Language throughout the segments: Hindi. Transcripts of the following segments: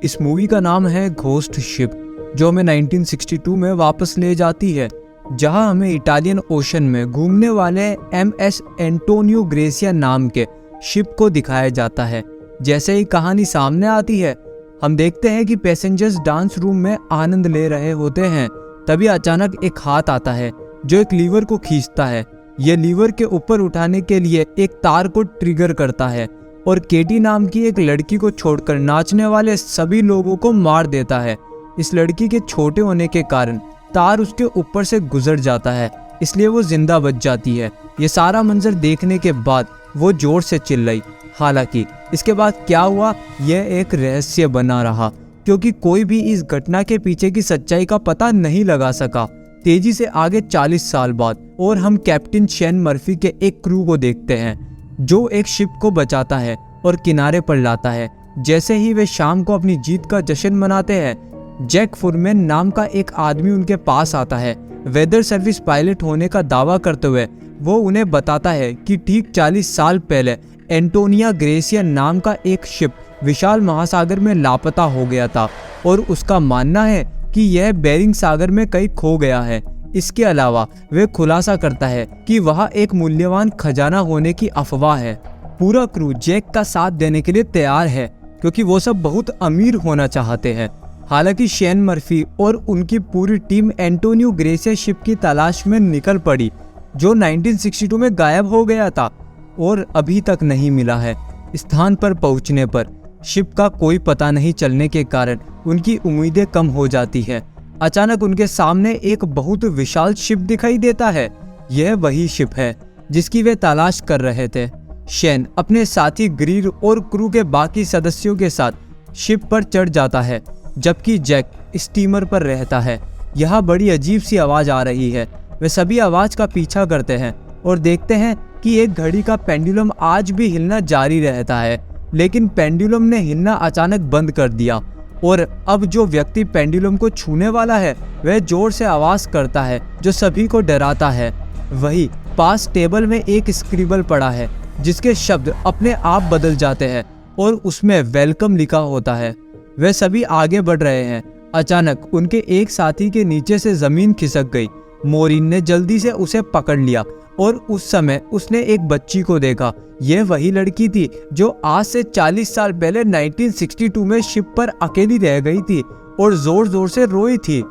इस मूवी का नाम है घोस्ट शिप, जो हमें 1962 में वापस ले जाती है, जहां हमें इटालियन ओशन में घूमने वाले MS एंटोनियो ग्रेसिया नाम के शिप को दिखाया जाता है। जैसे ही कहानी सामने आती है, हम देखते हैं कि पैसेंजर्स डांस रूम में आनंद ले रहे होते हैं। तभी अचानक एक हाथ आता है जो एक लीवर को खींचता है। यह लीवर के ऊपर उठाने के लिए एक तार को ट्रिगर करता है और केटी नाम की एक लड़की को छोड़कर नाचने वाले सभी लोगों को मार देता है। इस लड़की के छोटे होने के कारण तार उसके ऊपर से गुजर जाता है, इसलिए वो जिंदा बच जाती है। ये सारा मंजर देखने के बाद वो जोर से चिल्लाई। हालांकि इसके बाद क्या हुआ यह एक रहस्य बना रहा, क्योंकि कोई भी इस घटना के पीछे की सच्चाई का पता नहीं लगा सका। तेजी से आगे 40 साल बाद और हम कैप्टन शेन मर्फी के एक क्रू को देखते हैं जो एक शिप को बचाता है और किनारे पर लाता है। जैसे ही वे शाम को अपनी जीत का जश्न मनाते हैं, जैक फुरमैन नाम का एक आदमी उनके पास आता है। वेदर सर्विस पायलट होने का दावा करते हुए वो उन्हें बताता है कि ठीक 40 साल पहले एंटोनिया ग्रेसिया नाम का एक शिप विशाल महासागर में लापता हो गया था और उसका मानना है कि यह बेरिंग सागर में कहीं खो गया है। इसके अलावा वे खुलासा करता है कि वह एक मूल्यवान खजाना होने की अफवाह है। पूरा क्रू जैक का साथ देने के लिए तैयार है, क्योंकि वो सब बहुत अमीर होना चाहते हैं। हालांकि शेन मर्फी और उनकी पूरी टीम एंटोनियो ग्रेसिया शिप की तलाश में निकल पड़ी, जो 1962 में गायब हो गया था और अभी तक नहीं मिला है। स्थान पर पहुंचने पर शिप का कोई पता नहीं चलने के कारण उनकी उम्मीदें कम हो जाती है। अचानक उनके सामने एक बहुत विशाल शिप दिखाई देता है। यह वही शिप है जिसकी वे तलाश कर रहे थे। शेन अपने साथी ग्रीर और क्रू के बाकी सदस्यों के साथ शिप पर चढ़ जाता है, जबकि जैक स्टीमर पर रहता है। यहाँ बड़ी अजीब सी आवाज़ आ रही है। वे सभी आवाज़ का पीछा करते हैं और देखते हैं कि एक घड़ी का पेंडुलम आज भी हिलना जारी रहता है, लेकिन पेंडुलम ने हिलना अचानक बंद कर दिया और अब जो व्यक्ति पेंडुलम को छूने वाला है वह जोर से आवाज़ करता है जो सभी को डराता है। वही पास टेबल में एक स्क्रिबल पड़ा है जिसके शब्द अपने आप बदल जाते हैं और उसमें वेलकम लिखा होता है। वे सभी आगे बढ़ रहे हैं। अचानक उनके एक साथी के नीचे से जमीन खिसक गई। मोरिन ने जल्दी से उसे पकड़ लिया और उस समय उसने एक बच्ची को देखा। यह वही लड़की थी जो आज से 40 साल पहले 1962 में शिप पर अकेली रह गई थी और जोर जोर से रोई थी।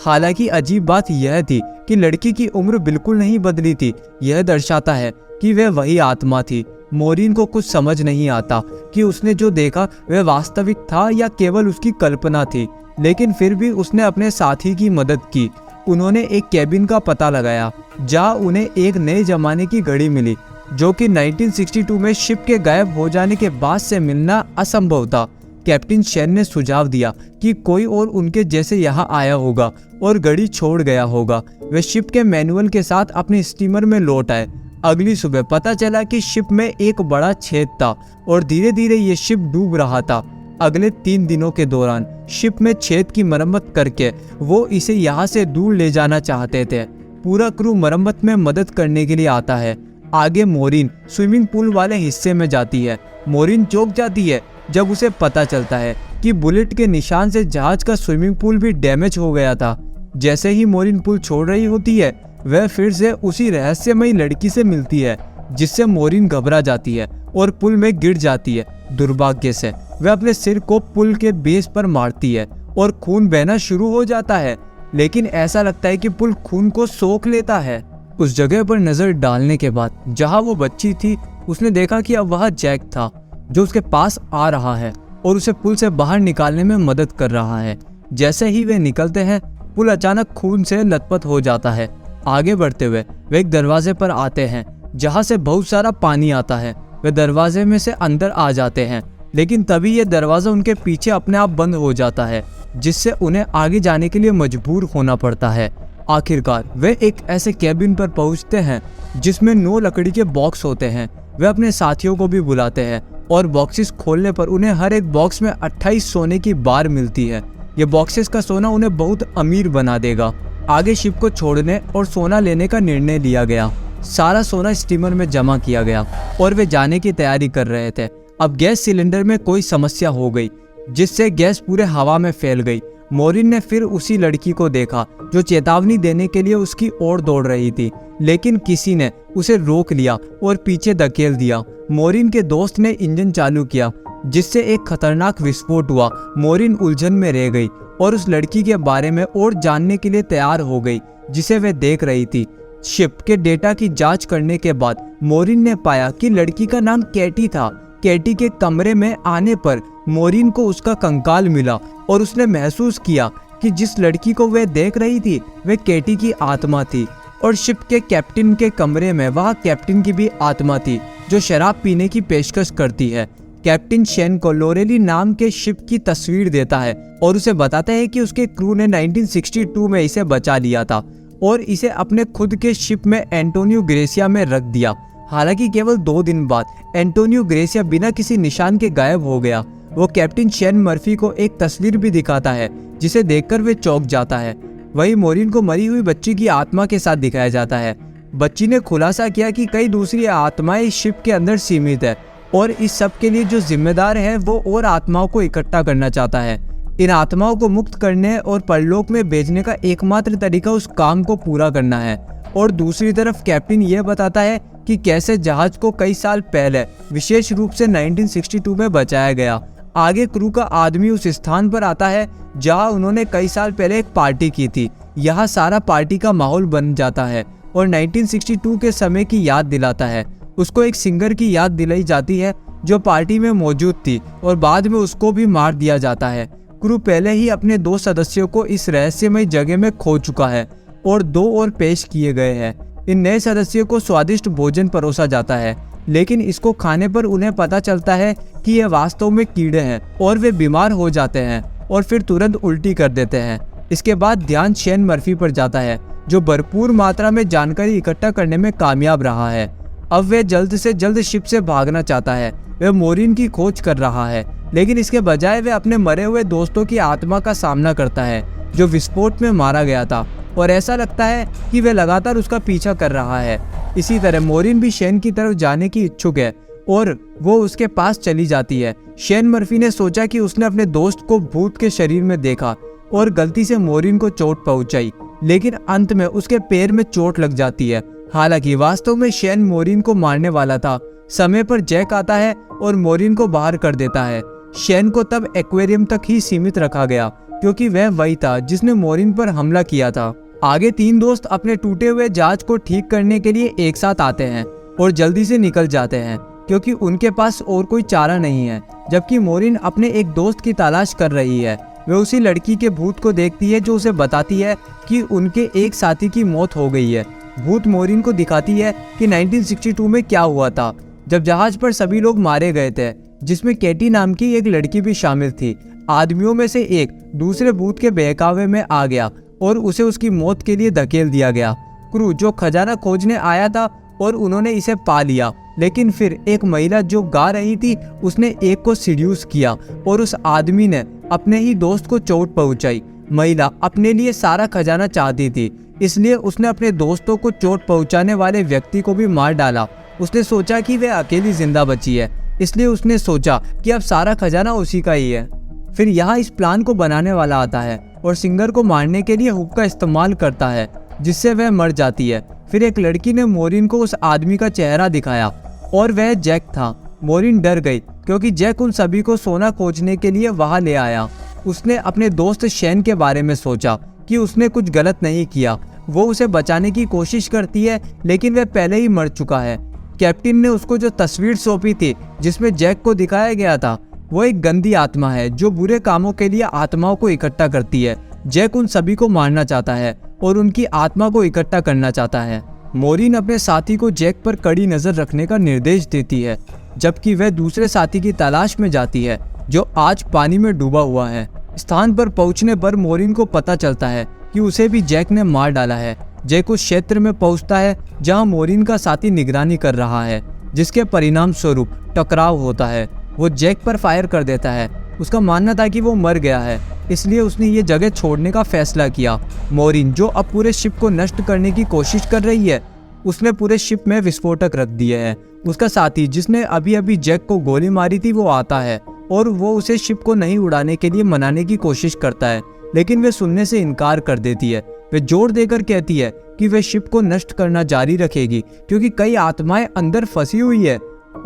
हालांकि अजीब बात यह थी कि लड़की की उम्र बिल्कुल नहीं बदली थी। यह दर्शाता है कि वह वही आत्मा थी। मोरिन को कुछ समझ नहीं आता कि उसने जो देखा वह वास्तविक था या केवल उसकी कल्पना थी, लेकिन फिर भी उसने अपने साथी की मदद की। उन्होंने एक कैबिन का पता लगाया जहां उन्हें एक नए जमाने की घड़ी मिली, जो कि 1962 में शिप के गायब हो जाने के बाद से मिलना असंभव था। कैप्टन शेन ने सुझाव दिया कि कोई और उनके जैसे यहाँ आया होगा और घड़ी छोड़ गया होगा। वे शिप के मैनुअल के साथ अपने स्टीमर में लौट आए। अगली सुबह पता चला कि शिप में एक बड़ा छेद था और धीरे धीरे ये शिप डूब रहा था। अगले 3 दिनों के दौरान शिप में छेद की मरम्मत करके वो इसे यहाँ से दूर ले जाना चाहते थे। पूरा क्रू मरम्मत में मदद करने के लिए आता है। आगे मोरिन स्विमिंग पूल वाले हिस्से में जाती है। मोरिन चौंक जाती है जब उसे पता चलता है कि बुलेट के निशान से जहाज का स्विमिंग पूल भी डैमेज हो गया था। जैसे ही मोरिन पूल छोड़ रही होती है, वह फिर से उसी रहस्यमयी लड़की से मिलती है, जिससे मोरिन घबरा जाती है और पुल में गिर जाती है। दुर्भाग्य से वह अपने सिर को पुल के बेस पर मारती है और खून बहना शुरू हो जाता है, लेकिन ऐसा लगता है कि पुल खून को सोख लेता है। उस जगह पर नजर डालने के बाद जहां वो बच्ची थी, उसने देखा कि अब वह जैक था जो उसके पास आ रहा है और उसे पुल से बाहर निकालने में मदद कर रहा है। जैसे ही वे निकलते हैं, पुल अचानक खून से लथपथ हो जाता है। आगे बढ़ते हुए वे एक दरवाजे पर आते हैं जहां से बहुत सारा पानी आता है। वे दरवाजे में से अंदर आ जाते हैं, लेकिन तभी ये दरवाजा उनके पीछे अपने आप बंद हो जाता है, जिससे उन्हें आगे जाने के लिए मजबूर होना पड़ता है। आखिरकार वे एक ऐसे कैबिन पर पहुंचते हैं जिसमें 9 लकड़ी के बॉक्स होते हैं। वे अपने साथियों को भी बुलाते हैं और बॉक्सेस खोलने पर उन्हें हर एक बॉक्स में 28 सोने की बार मिलती है। ये बॉक्सेस का सोना उन्हें बहुत अमीर बना देगा। आगे शिप को छोड़ने और सोना लेने का निर्णय लिया गया। सारा सोना स्टीमर में जमा किया गया और वे जाने की तैयारी कर रहे थे। अब गैस सिलेंडर में कोई समस्या हो गई। जिससे गैस पूरे हवा में फैल गई। मोरिन ने फिर उसी लड़की को देखा जो चेतावनी देने के लिए उसकी ओर दौड़ रही थी, लेकिन किसी ने उसे रोक लिया और पीछे धकेल दिया। मोरिन के दोस्त ने इंजन चालू किया, जिससे एक खतरनाक विस्फोट हुआ। मोरिन उलझन में रह गई और उस लड़की के बारे में और जानने के लिए तैयार हो गई जिसे वह देख रही थी। शिप के डेटा की जांच करने के बाद मोरिन ने पाया कि लड़की का नाम कैटी था। कैटी के कमरे में आने पर मोरिन को उसका कंकाल मिला और उसने महसूस किया कि जिस लड़की को वह देख रही थी वह कैटी की आत्मा थी, और शिप के कैप्टन के कमरे में वह कैप्टन की भी आत्मा थी जो शराब पीने की पेशकश करती है। कैप्टन शेन को लोरेली नाम के शिप की तस्वीर देता है और उसे बताता है कि उसके क्रू ने 1962 में इसे बचा लिया था और इसे अपने खुद के शिप में एंटोनियो ग्रेसिया में रख दिया। हालांकि केवल 2 दिन बाद एंटोनियो ग्रेसिया बिना किसी निशान के गायब हो गया। वो कैप्टन शेन मर्फी को एक तस्वीर भी दिखाता है जिसे देखकर वे चौंक जाता है। वही मोरिन को मरी हुई बच्ची की आत्मा के साथ दिखाया जाता है। बच्ची ने खुलासा किया कि कई दूसरी आत्माएं इस शिप के अंदर सीमित है और इस सब के लिए जो जिम्मेदार है वो और आत्माओं को इकट्ठा करना चाहता है। इन आत्माओं को मुक्त करने और परलोक में भेजने का एकमात्र तरीका उस काम को पूरा करना है। और दूसरी तरफ कैप्टन यह बताता है कि कैसे जहाज को कई साल पहले विशेष रूप से 1962 में बचाया गया। आगे क्रू का आदमी उस स्थान पर आता है जहां उन्होंने कई साल पहले एक पार्टी की थी। यहाँ सारा पार्टी का माहौल बन जाता है और 1962 के समय की याद दिलाता है। उसको एक सिंगर की याद दिलाई जाती है जो पार्टी में मौजूद थी और बाद में उसको भी मार दिया जाता है। क्रू पहले ही अपने 2 सदस्यों को इस रहस्यमय जगह में खो चुका है और 2 और पेश किए गए हैं। इन नए सदस्यों को स्वादिष्ट भोजन परोसा जाता है, लेकिन इसको खाने पर उन्हें पता चलता है कि ये वास्तव में कीड़े हैं और वे बीमार हो जाते हैं और फिर तुरंत उल्टी कर देते हैं। इसके बाद ध्यान शेन मर्फी पर जाता है जो भरपूर मात्रा में जानकारी इकट्ठा करने में कामयाब रहा है। अब वह जल्द से जल्द शिप से भागना चाहता है। वह मोरिन की खोज कर रहा है, लेकिन इसके बजाय वह अपने मरे हुए दोस्तों की आत्मा का सामना करता है जो विस्फोट में मारा गया था, और ऐसा लगता है कि वह लगातार उसका पीछा कर रहा है। इसी तरह मोरिन भी शेन की तरफ जाने की इच्छुक है और वो उसके पास चली जाती है। शेन मर्फी ने सोचा कि उसने अपने दोस्त को भूत के शरीर में देखा और गलती से मोरिन को चोट पहुंचाई, लेकिन अंत में उसके पैर में चोट लग जाती है। हालांकि वास्तव में शेन मोरिन को मारने वाला था। समय पर जैक आता है और मोरिन को बाहर कर देता है। शेन को तब एक्वेरियम तक ही सीमित रखा गया क्योंकि वह वही था जिसने मोरिन पर हमला किया था। आगे 3 दोस्त अपने टूटे हुए जहाज को ठीक करने के लिए एक साथ आते हैं और जल्दी से निकल जाते हैं क्योंकि उनके पास और कोई चारा नहीं है। जबकि मोरिन अपने एक दोस्त की तलाश कर रही है। वह उसी लड़की के भूत को देखती है जो उसे बताती है कि उनके एक साथी की मौत हो गई है। भूत मोरिन को दिखाती है कि 1962 में क्या हुआ था जब जहाज पर सभी लोग मारे गए थे, जिसमें कैटी नाम की एक लड़की भी शामिल थी। आदमियों में से एक दूसरे भूत के बहकावे में आ गया और उसे उसकी मौत के लिए धकेल दिया गया। क्रू जो खजाना खोजने आया था और उन्होंने इसे पा लिया, लेकिन फिर एक महिला जो गा रही थी उसने एक को सीड्यूस किया और उस आदमी ने अपने ही दोस्त को चोट पहुंचाई। महिला अपने लिए सारा खजाना चाहती थी, इसलिए उसने अपने दोस्तों को चोट पहुंचाने वाले व्यक्ति को भी मार डाला। उसने सोचा कि वह अकेली जिंदा बची है, इसलिए उसने सोचा कि अब सारा खजाना उसी का ही है। फिर यहाँ इस प्लान को बनाने वाला आता है और सिंगर को मारने के लिए हुक का इस्तेमाल करता है, जिससे वह मर जाती है। फिर एक लड़की ने मोरिन को उस आदमी का चेहरा दिखाया और वह जैक था। मोरिन डर गई क्योंकि जैक उन सभी को सोना खोजने के लिए वहां ले आया। उसने अपने दोस्त शेन के बारे में सोचा कि उसने कुछ गलत नहीं किया। वो उसे बचाने की कोशिश करती है, लेकिन वह पहले ही मर चुका है। कैप्टन ने उसको जो तस्वीर सौंपी थी जिसमें जैक को दिखाया गया था, वो एक गंदी आत्मा है जो बुरे कामों के लिए आत्माओं को इकट्ठा करती है। जैक उन सभी को मारना चाहता है और उनकी आत्मा को इकट्ठा करना चाहता है। मोरिन अपने साथी को जैक पर कड़ी नजर रखने का निर्देश देती है, जबकि वह दूसरे साथी की तलाश में जाती है जो आज पानी में डूबा हुआ है। स्थान पर पहुंचने पर मोरिन को पता चलता है कि उसे भी जैक ने मार डाला है। जैक उस क्षेत्र में पहुंचता है जहां मोरिन का साथी निगरानी कर रहा है, जिसके परिणाम स्वरूप टकराव होता है। वो जैक पर फायर कर देता है। उसका मानना था कि वो मर गया है, इसलिए उसने ये जगह छोड़ने का फैसला किया। मोरिन जो अब पूरे शिप को नष्ट करने की कोशिश कर रही है, उसने पूरे शिप में विस्फोटक रख दिए हैं। उसका साथी जिसने अभी अभी जैक को गोली मारी थी वो आता है और वो उसे शिप को नहीं उड़ाने के लिए मनाने की कोशिश करता है, लेकिन वे सुनने से इनकार कर देती है। वे जोर देकर कहती है कि वे शिप को नष्ट करना जारी रखेगी क्योंकि कई आत्माएं अंदर फंसी हुई है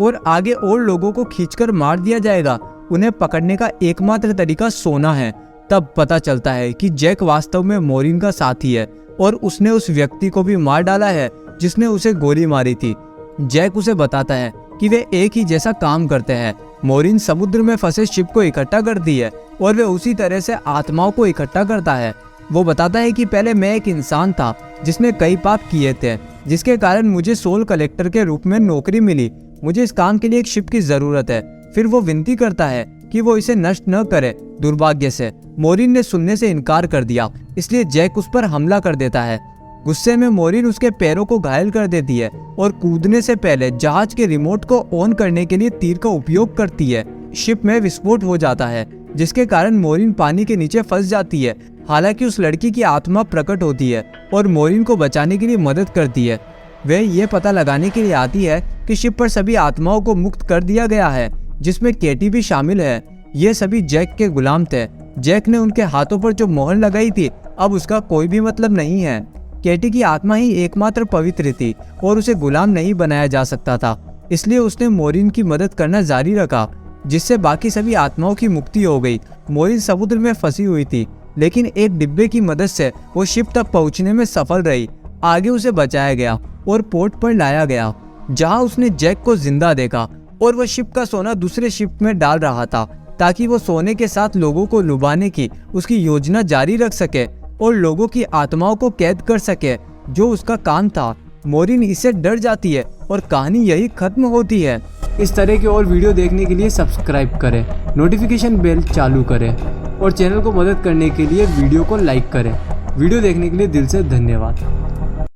और आगे और लोगों को खींचकर मार दिया जाएगा। उन्हें पकड़ने का एकमात्र तरीका सोना है। तब पता चलता है कि जैक वास्तव में मॉरिन का साथी है और उसने उस व्यक्ति को भी मार डाला है जिसने उसे गोली मारी थी। जैक उसे बताता है कि वे एक ही जैसा काम करते हैं। मॉरिन समुद्र में फंसे शिप को इकट्ठा करती है और वे उसी तरह से आत्माओं को इकट्ठा करता है। वो बताता है कि पहले मैं एक इंसान था जिसने कई पाप किए थे, जिसके कारण मुझे सोल कलेक्टर के रूप में नौकरी मिली। मुझे इस काम के लिए एक शिप की जरूरत है। फिर वो विनती करता है कि वो इसे नष्ट न करे। दुर्भाग्य से मॉरिन ने सुनने से इनकार कर दिया, इसलिए जैक उस पर हमला कर देता है। गुस्से में मॉरिन उसके पैरों को घायल कर देती है और कूदने से पहले जहाज के रिमोट को ऑन करने के लिए तीर का उपयोग करती है। शिप में विस्फोट हो जाता है जिसके कारण मॉरिन पानी के नीचे फंस जाती है। हालांकि उस लड़की की आत्मा प्रकट होती है और मॉरिन को बचाने के लिए मदद करती है। वह ये पता लगाने के लिए आती है कि शिप पर सभी आत्माओं को मुक्त कर दिया गया है, जिसमें केटी भी शामिल है। ये सभी जैक के गुलाम थे। जैक ने उनके हाथों पर जो मोहर लगाई थी अब उसका कोई भी मतलब नहीं है। केटी की आत्मा ही एकमात्र पवित्र थी और उसे गुलाम नहीं बनाया जा सकता था, इसलिए उसने मॉरिन की मदद करना जारी रखा, जिससे बाकी सभी आत्माओं की मुक्ति हो गई। मॉरिन समुद्र में फंसी हुई थी, लेकिन एक डिब्बे की मदद से वो शिप तक पहुंचने में सफल रही। आगे उसे बचाया गया और पोर्ट पर लाया गया, जहां उसने जैक को जिंदा देखा और वह शिप का सोना दूसरे शिप में डाल रहा था ताकि वो सोने के साथ लोगों को लुभाने की उसकी योजना जारी रख सके और लोगों की आत्माओं को कैद कर सके, जो उसका काम था। मॉरिन इससे डर जाती है और कहानी यही खत्म होती है। इस तरह के और वीडियो देखने के लिए सब्सक्राइब करें, नोटिफिकेशन बेल चालू करें और चैनल को मदद करने के लिए वीडियो को लाइक करें। वीडियो देखने के लिए दिल से धन्यवाद।